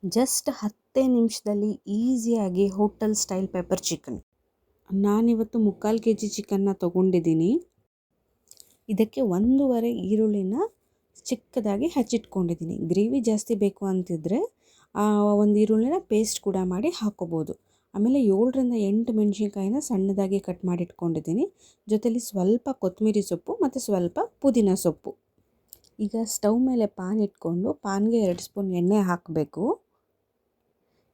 Just 10 ನಿಮಿಷದಲ್ಲಿ ಈಸಿಯಾಗಿ hotel style pepper chicken. ನಾನಿವತ್ತು 3/4 kg ಚಿಕನ್ನ ತೊಗೊಂಡಿದ್ದೀನಿ. ಇದಕ್ಕೆ 1.5 ಈರುಳ್ಳಿನ ಚಿಕ್ಕದಾಗಿ ಹಚ್ಚಿಟ್ಕೊಂಡಿದ್ದೀನಿ. ಗ್ರೇವಿ ಜಾಸ್ತಿ ಬೇಕು ಅಂತಿದ್ರೆ ಒಂದು ಈರುಳ್ಳಿನ ಪೇಸ್ಟ್ ಕೂಡ ಮಾಡಿ ಹಾಕೋಬೋದು. ಆಮೇಲೆ 7ರಿಂದ 8 ಮೆಣಸಿನ್ಕಾಯಿನ ಸಣ್ಣದಾಗಿ ಕಟ್ ಮಾಡಿ ಇಟ್ಕೊಂಡಿದ್ದೀನಿ. ಜೊತೆಲಿ ಸ್ವಲ್ಪ ಕೊತ್ತಂಬರಿ ಸೊಪ್ಪು ಮತ್ತು ಸ್ವಲ್ಪ ಪುದೀನ ಸೊಪ್ಪು. ಈಗ ಸ್ಟವ್ ಮೇಲೆ ಪಾನ್ ಇಟ್ಕೊಂಡು ಪಾನ್ಗೆ 2 ಸ್ಪೂನ್ ಎಣ್ಣೆ ಹಾಕಬೇಕು.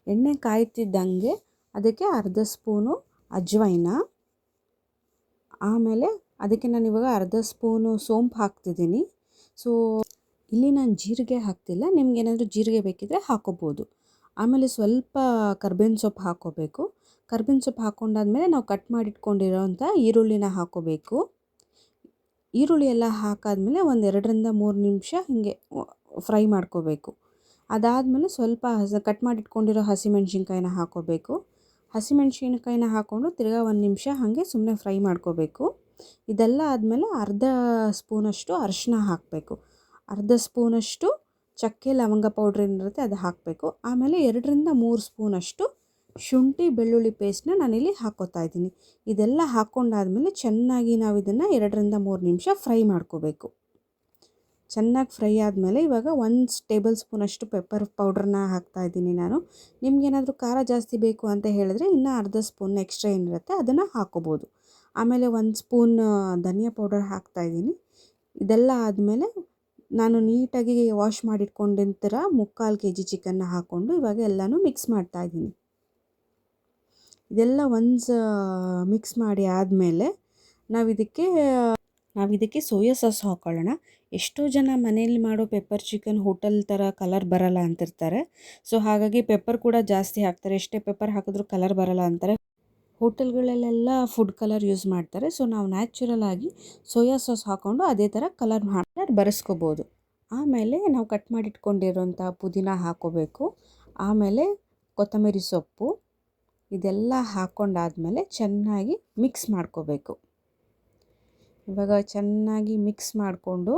ಎಣ್ಣೆ ಕಾಯ್ತಿದ್ದಂಗೆ ಅದಕ್ಕೆ ಅರ್ಧ ಸ್ಪೂನು ಅಜ್ವೈನ, ಆಮೇಲೆ ಅದಕ್ಕೆ ನಾನು ಇವಾಗ ಅರ್ಧ ಸ್ಪೂನು ಸೋಂಪು ಹಾಕ್ತಿದ್ದೀನಿ. ಸೊ ಇಲ್ಲಿ ನಾನು ಜೀರಿಗೆ ಹಾಕ್ತಿಲ್ಲ, ನಿಮ್ಗೇನಾದರೂ ಜೀರಿಗೆ ಬೇಕಿದ್ದರೆ ಹಾಕೋಬೋದು. ಆಮೇಲೆ ಸ್ವಲ್ಪ ಕರ್ಬೇವಿನ ಸೊಪ್ಪು ಹಾಕ್ಕೋಬೇಕು. ಕರ್ಬೇವಿನ ಸೊಪ್ಪು ಹಾಕ್ಕೊಂಡಾದ್ಮೇಲೆ ನಾವು ಕಟ್ ಮಾಡಿಟ್ಕೊಂಡಿರೋಂಥ ಈರುಳ್ಳಿನ ಹಾಕ್ಕೋಬೇಕು. ಈರುಳ್ಳಿ ಎಲ್ಲ ಹಾಕಾದ್ಮೇಲೆ ಒಂದು 2ರಿಂದ 3 ನಿಮಿಷ ಹೀಗೆ ಫ್ರೈ ಮಾಡ್ಕೋಬೇಕು. ಅದಾದಮೇಲೆ ಸ್ವಲ್ಪ ಕಟ್ ಮಾಡಿಟ್ಕೊಂಡಿರೋ ಹಸಿಮೆಣ್ಸಿನ್ಕಾಯಿನ ಹಾಕ್ಕೋಬೇಕು. ಹಸಿಮೆಣ್ಸಿನ್ಕಾಯಿನ ಹಾಕ್ಕೊಂಡು ತಿರ್ಗಾ 1 ನಿಮಿಷ ಹಾಗೆ ಸುಮ್ಮನೆ ಫ್ರೈ ಮಾಡ್ಕೋಬೇಕು. ಇದೆಲ್ಲ ಆದಮೇಲೆ ಅರ್ಧ ಸ್ಪೂನಷ್ಟು ಅರಿಶಿನ ಹಾಕಬೇಕು. ಅರ್ಧ ಸ್ಪೂನಷ್ಟು ಚಕ್ಕೆ ಲವಂಗ ಪೌಡ್ರ್ ಏನಿರುತ್ತೆ ಅದು ಹಾಕಬೇಕು. ಆಮೇಲೆ 2ರಿಂದ 3 ಸ್ಪೂನಷ್ಟು ಶುಂಠಿ ಬೆಳ್ಳುಳ್ಳಿ ಪೇಸ್ಟ್ನ ನಾನಿಲ್ಲಿ ಹಾಕ್ಕೋತಾ ಇದ್ದೀನಿ. ಇದೆಲ್ಲ ಹಾಕ್ಕೊಂಡಾದ್ಮೇಲೆ ಚೆನ್ನಾಗಿ ನಾವು ಇದನ್ನು 2ರಿಂದ 3 ನಿಮಿಷ ಫ್ರೈ ಮಾಡ್ಕೋಬೇಕು. ಚೆನ್ನಾಗಿ ಫ್ರೈ ಆದಮೇಲೆ ಇವಾಗ 1 ಟೇಬಲ್ ಸ್ಪೂನಷ್ಟು ಪೆಪ್ಪರ್ ಪೌಡ್ರನ್ನ ಹಾಕ್ತಾಯಿದ್ದೀನಿ ನಾನು. ನಿಮ್ಗೇನಾದರೂ ಖಾರ ಜಾಸ್ತಿ ಬೇಕು ಅಂತ ಹೇಳಿದ್ರೆ ಇನ್ನೂ ಅರ್ಧ ಸ್ಪೂನ್ ಎಕ್ಸ್ಟ್ರಾ ಏನಿರುತ್ತೆ ಅದನ್ನು ಹಾಕ್ಕೋಬೋದು. ಆಮೇಲೆ 1 ಸ್ಪೂನ್ ಧನಿಯಾ ಪೌಡರ್ ಹಾಕ್ತಾಯಿದ್ದೀನಿ. ಇದೆಲ್ಲ ಆದಮೇಲೆ ನಾನು ನೀಟಾಗಿ ವಾಶ್ ಮಾಡಿಟ್ಕೊಂಡಿರ್ತೀರ 3/4 kg ಚಿಕನ್ನ ಹಾಕ್ಕೊಂಡು ಇವಾಗ ಎಲ್ಲನೂ ಮಿಕ್ಸ್ ಮಾಡ್ತಾಯಿದ್ದೀನಿ. ಇದೆಲ್ಲ ಮಿಕ್ಸ್ ಮಾಡಿ ಆದಮೇಲೆ ನಾವಿದಕ್ಕೆ ಸೋಯಾ ಸಾಸ್ ಹಾಕ್ಕೊಳ್ಳೋಣ. ಎಷ್ಟೋ ಜನ ಮನೇಲಿ ಮಾಡೋ ಪೆಪ್ಪರ್ ಚಿಕನ್ ಹೋಟೆಲ್ ಥರ ಕಲರ್ ಬರಲ್ಲ ಅಂತಿರ್ತಾರೆ. ಸೊ ಹಾಗಾಗಿ ಪೆಪ್ಪರ್ ಕೂಡ ಜಾಸ್ತಿ ಹಾಕ್ತಾರೆ. ಎಷ್ಟೇ ಪೆಪ್ಪರ್ ಹಾಕಿದ್ರೂ ಕಲರ್ ಬರಲ್ಲ ಅಂತಾರೆ. ಹೋಟೆಲ್ಗಳಲ್ಲೆಲ್ಲ ಫುಡ್ ಕಲರ್ ಯೂಸ್ ಮಾಡ್ತಾರೆ. ಸೊ ನಾವು ನ್ಯಾಚುರಲ್ ಆಗಿ ಸೋಯಾ ಸಾಸ್ ಹಾಕ್ಕೊಂಡು ಅದೇ ಥರ ಕಲರ್ ಮಾಡಿ ಬರೆಸ್ಕೋಬೋದು. ಆಮೇಲೆ ನಾವು ಕಟ್ ಮಾಡಿಟ್ಕೊಂಡಿರೋಂಥ ಪುದೀನ ಹಾಕ್ಕೋಬೇಕು. ಆಮೇಲೆ ಕೊತ್ತಂಬರಿ ಸೊಪ್ಪು ಇದೆಲ್ಲ ಹಾಕ್ಕೊಂಡಾದ್ಮೇಲೆ ಚೆನ್ನಾಗಿ ಮಿಕ್ಸ್ ಮಾಡ್ಕೋಬೇಕು. ಇವಾಗ ಚೆನ್ನಾಗಿ ಮಿಕ್ಸ್ ಮಾಡಿಕೊಂಡು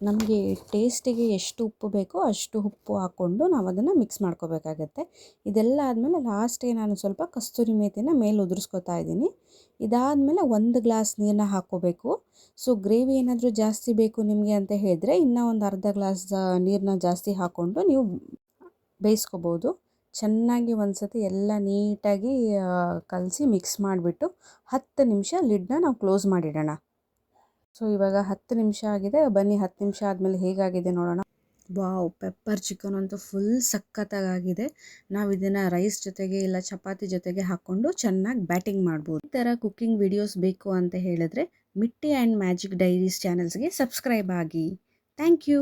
ನಮಗೆ ಟೇಸ್ಟಿಗೆ ಎಷ್ಟು ಉಪ್ಪು ಬೇಕೋ ಅಷ್ಟು ಉಪ್ಪು ಹಾಕ್ಕೊಂಡು ನಾವು ಅದನ್ನು ಮಿಕ್ಸ್ ಮಾಡ್ಕೋಬೇಕಾಗತ್ತೆ. ಇದೆಲ್ಲ ಆದಮೇಲೆ ಲಾಸ್ಟಿಗೆ ನಾನು ಸ್ವಲ್ಪ ಕಸ್ತೂರಿ ಮೇಥಿನ ಮೇಲೆ ಉದುರಿಸ್ಕೊತಾ ಇದ್ದೀನಿ. ಇದಾದಮೇಲೆ 1 ಗ್ಲಾಸ್ ನೀರನ್ನ ಹಾಕ್ಕೋಬೇಕು. ಸೊ ಗ್ರೇವಿ ಏನಾದರೂ ಜಾಸ್ತಿ ಬೇಕು ನಿಮಗೆ ಅಂತ ಹೇಳಿದ್ರೆ ಇನ್ನೂ ಒಂದು ಅರ್ಧ ಗ್ಲಾಸ್ ನೀರನ್ನ ಜಾಸ್ತಿ ಹಾಕ್ಕೊಂಡು ನೀವು ಬೇಯಿಸ್ಕೋಬೋದು. ಚೆನ್ನಾಗಿ ಒಂದು ಸತಿ ಎಲ್ಲ ನೀಟಾಗಿ ಕಲಸಿ ಮಿಕ್ಸ್ ಮಾಡಿಬಿಟ್ಟು 10 ನಿಮಿಷ ಲಿಡ್ನ ನಾವು ಕ್ಲೋಸ್ ಮಾಡಿಡೋಣ. ಸೊ ಇವಾಗ 10 ನಿಮಿಷ ಆಗಿದೆ. ಬನ್ನಿ 10 ನಿಮಿಷ ಆದಮೇಲೆ ಹೇಗಾಗಿದೆ ನೋಡೋಣ. ವಾವ್, ಪೆಪ್ಪರ್ ಚಿಕನ್ ಅಂತೂ ಫುಲ್ ಸಖತ್ತಾಗಿದೆ. ನಾವು ಇದನ್ನು ರೈಸ್ ಜೊತೆಗೆ ಇಲ್ಲ ಚಪಾತಿ ಜೊತೆಗೆ ಹಾಕ್ಕೊಂಡು ಚೆನ್ನಾಗಿ ಬ್ಯಾಟಿಂಗ್ ಮಾಡ್ಬೋದು. ಈ ಥರ ಕುಕ್ಕಿಂಗ್ ವಿಡಿಯೋಸ್ ಬೇಕು ಅಂತ ಹೇಳಿದ್ರೆ ಮಿಟ್ಟಿ ಆ್ಯಂಡ್ ಮ್ಯಾಜಿಕ್ ಡೈರೀಸ್ ಚಾನಲ್ಸ್ಗೆ ಸಬ್ಸ್ಕ್ರೈಬ್ ಆಗಿ. Thank you.